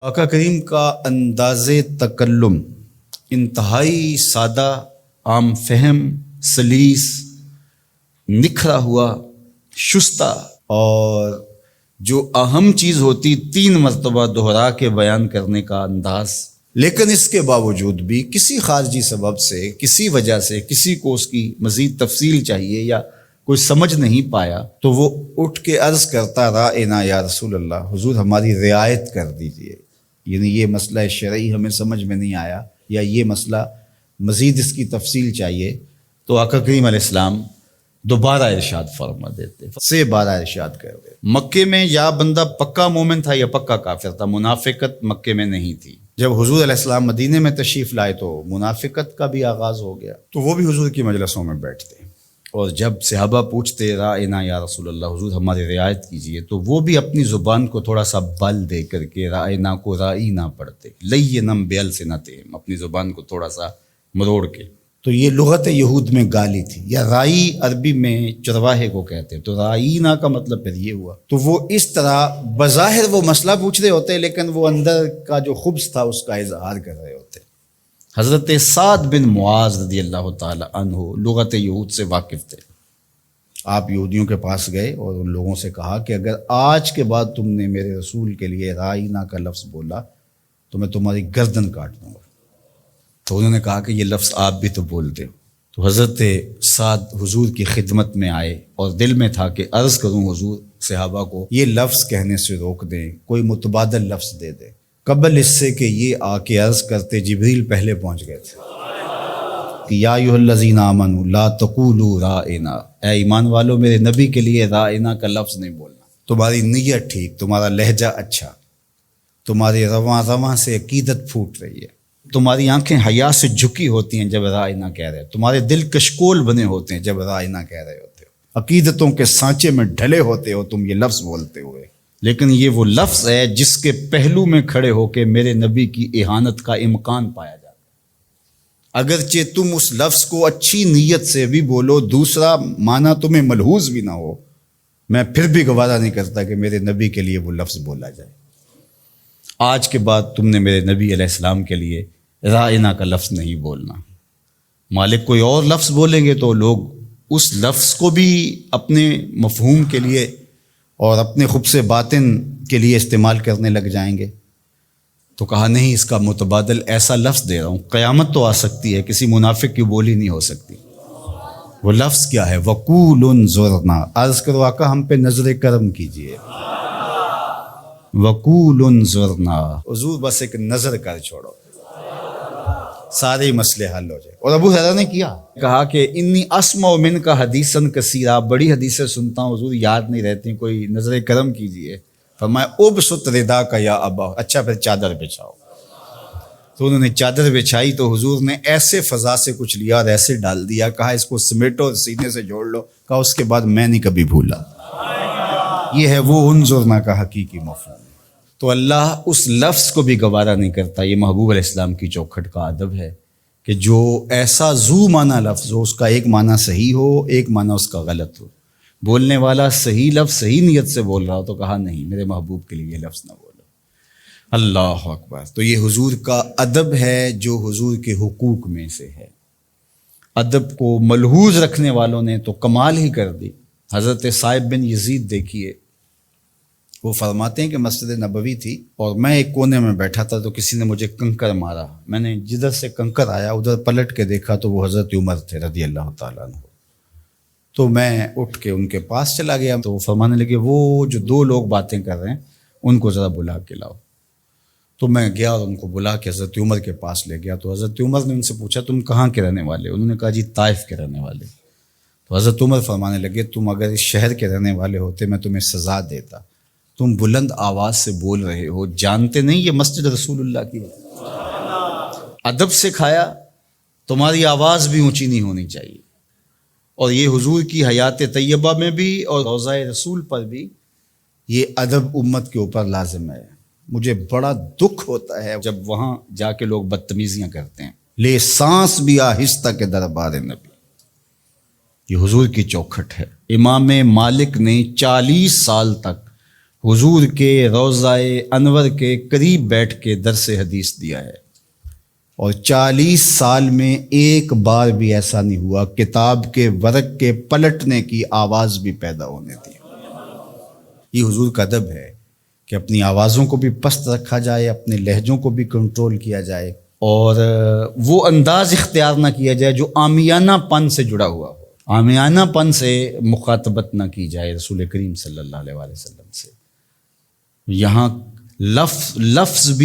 آقا کریم کا انداز تکلم انتہائی سادہ، عام فہم، سلیس، نکھرا ہوا، شستہ، اور جو اہم چیز ہوتی 3 مرتبہ دہرا کے بیان کرنے کا انداز، لیکن اس کے باوجود بھی کسی خارجی سبب سے، کسی وجہ سے کسی کو اس کی مزید تفصیل چاہیے یا کوئی سمجھ نہیں پایا تو وہ اٹھ کے عرض کرتا رائنا یا رسول اللہ، حضور ہماری رعایت کر دیجئے، یعنی یہ مسئلہ شرعی ہمیں سمجھ میں نہیں آیا یا یہ مسئلہ مزید اس کی تفصیل چاہیے، تو آقا کریم علیہ السلام دوبارہ ارشاد فرما دیتے، سے بارہ ارشاد کر دے۔ مکے میں یا بندہ پکا مومن تھا یا پکا کافر تھا، منافقت مکے میں نہیں تھی۔ جب حضور علیہ السلام مدینے میں تشریف لائے تو منافقت کا بھی آغاز ہو گیا، تو وہ بھی حضور کی مجلسوں میں بیٹھتے، اور جب صحابہ پوچھتے رائنا یا رسول اللہ، حضور ہماری رعایت کیجئے، تو وہ بھی اپنی زبان کو تھوڑا سا بل دے کر کے رائنا کو رائی نہ پڑھتے، لینم بِأَلْسِنَتِهِمْ، اپنی زبان کو تھوڑا سا مروڑ کے۔ تو یہ لغت یہود میں گالی تھی، یا رائی عربی میں چرواہے کو کہتے، تو رائینا کا مطلب پھر یہ ہوا۔ تو وہ اس طرح بظاہر وہ مسئلہ پوچھ رہے ہوتے، لیکن وہ اندر کا جو خبث تھا اس کا اظہار کر رہے ہوتے۔ حضرت سعد بن معاذ رضی اللہ تعالی عنہ لغت یہود سے واقف تھے۔ آپ یہودیوں کے پاس گئے اور ان لوگوں سے کہا کہ اگر آج کے بعد تم نے میرے رسول کے لیے رائینا کا لفظ بولا تو میں تمہاری گردن کاٹ دوں گا۔ تو انہوں نے کہا کہ یہ لفظ آپ بھی تو بولتے ہو۔ تو حضرت سعد حضور کی خدمت میں آئے اور دل میں تھا کہ عرض کروں حضور صحابہ کو یہ لفظ کہنے سے روک دیں، کوئی متبادل لفظ دے دیں۔ قبل اس سے کہ یہ آ کے عرض کرتے جبریل پہلے پہنچ گئے تھے کہ یا ایھا الذین آمنوا لا تقولوا رائنا، اے ایمان والو میرے نبی کے لیے رائنا کا لفظ نہیں بولنا۔ تمہاری نیت ٹھیک، تمہارا لہجہ اچھا، تمہاری رواں سے عقیدت پھوٹ رہی ہے، تمہاری آنکھیں حیا سے جھکی ہوتی ہیں جب رائنا کہہ رہے، تمہارے دل کشکول بنے ہوتے ہیں جب رائنا کہہ رہے ہوتے ہو، عقیدتوں کے سانچے میں ڈھلے ہوتے ہو تم یہ لفظ بولتے ہوئے، لیکن یہ وہ لفظ ہے جس کے پہلو میں کھڑے ہو کے میرے نبی کی اہانت کا امکان پایا جاتا ہے۔ اگرچہ تم اس لفظ کو اچھی نیت سے بھی بولو، دوسرا معنی تمہیں ملحوظ بھی نہ ہو، میں پھر بھی گوارا نہیں کرتا کہ میرے نبی کے لیے وہ لفظ بولا جائے۔ آج کے بعد تم نے میرے نبی علیہ السلام کے لیے رائنا کا لفظ نہیں بولنا۔ مالک کوئی اور لفظ بولیں گے تو لوگ اس لفظ کو بھی اپنے مفہوم کے لیے اور اپنے خبث باطن کے لیے استعمال کرنے لگ جائیں گے۔ تو کہا نہیں، اس کا متبادل ایسا لفظ دے رہا ہوں، قیامت تو آ سکتی ہے، کسی منافق کی بولی نہیں ہو سکتی۔ وہ لفظ کیا ہے؟ وَقُولُ انظُرْنَا، عرض کرو آقا ہم پہ نظر کرم کیجئے۔ وَقُولُ انظُرْنَا، حضور بس ایک نظر کر چھوڑو، سارے مسئلے حل ہو جائے۔ اور ابو ہریرہ نے کہا کہ انی اسمع منک حدیثا کثیرا، بڑی حدیثیں سنتا ہوں حضور، یاد نہیں رہتی، کوئی نظر کرم کیجئے۔ فرمایا ابسط رداک یا ابا، اچھا پھر چادر بچھاؤ۔ تو انہوں نے چادر بچھائی تو حضور نے ایسے فضا سے کچھ لیا اور ایسے ڈال دیا، کہا اس کو سمیٹو اور سینے سے جوڑ لو، کہا اس کے بعد میں نہیں کبھی بھولا۔ یہ ہے وہ انظرنا کا حقیقی مفہوم۔ تو اللہ اس لفظ کو بھی گوارا نہیں کرتا۔ یہ محبوب علیہ السلام کی چوکھٹ کا ادب ہے کہ جو ایسا ذو معنی لفظ ہو، اس کا ایک معنی صحیح ہو، ایک معنی اس کا غلط ہو، بولنے والا صحیح لفظ صحیح نیت سے بول رہا ہو تو کہا نہیں، میرے محبوب کے لیے یہ لفظ نہ بولو۔ اللہ اکبر۔ تو یہ حضور کا ادب ہے جو حضور کے حقوق میں سے ہے۔ ادب کو ملحوظ رکھنے والوں نے تو کمال ہی کر دی۔ حضرت صائب بن یزید دیکھیے، وہ فرماتے ہیں کہ مسجد نبوی تھی اور میں ایک کونے میں بیٹھا تھا تو کسی نے مجھے کنکر مارا، میں نے جدھر سے کنکر آیا ادھر پلٹ کے دیکھا تو وہ حضرت عمر تھے رضی اللہ تعالیٰ عنہ۔ تو میں اٹھ کے ان کے پاس چلا گیا، تو وہ فرمانے لگے وہ جو 2 لوگ باتیں کر رہے ہیں ان کو ذرا بلا کے لاؤ۔ تو میں گیا اور ان کو بلا کے حضرت عمر کے پاس لے گیا۔ تو حضرت عمر نے ان سے پوچھا تم کہاں کے رہنے والے؟ انہوں نے کہا جی طائف کے رہنے والے۔ تو حضرت عمر فرمانے لگے تم اگر اس شہر کے رہنے والے ہوتے میں تمہیں سزا دیتا، تم بلند آواز سے بول رہے ہو، جانتے نہیں یہ مسجد رسول اللہ کی ہے؟ ادب سکھایا، تمہاری آواز بھی اونچی نہیں ہونی چاہیے۔ اور یہ حضور کی حیات طیبہ میں بھی اور روضہ رسول پر بھی یہ ادب امت کے اوپر لازم ہے۔ مجھے بڑا دکھ ہوتا ہے جب وہاں جا کے لوگ بدتمیزیاں کرتے ہیں۔ لے سانس بھی آہستہ کے دربار نبی، یہ حضور کی چوکھٹ ہے۔ امام مالک نے 40 سال تک حضور کے روضہ انور کے قریب بیٹھ کے درس حدیث دیا ہے، اور 40 سال میں ایک بار بھی ایسا نہیں ہوا کتاب کے ورق کے پلٹنے کی آواز بھی پیدا ہونے دی۔ یہ حضور کا ادب ہے کہ اپنی آوازوں کو بھی پست رکھا جائے، اپنے لہجوں کو بھی کنٹرول کیا جائے، اور وہ انداز اختیار نہ کیا جائے جو عامیانہ پن سے جڑا ہوا ہو۔ عامیانہ پن سے مخاطبت نہ کی جائے رسول کریم صلی اللہ علیہ وسلم سے۔ یہاں لفظ بھی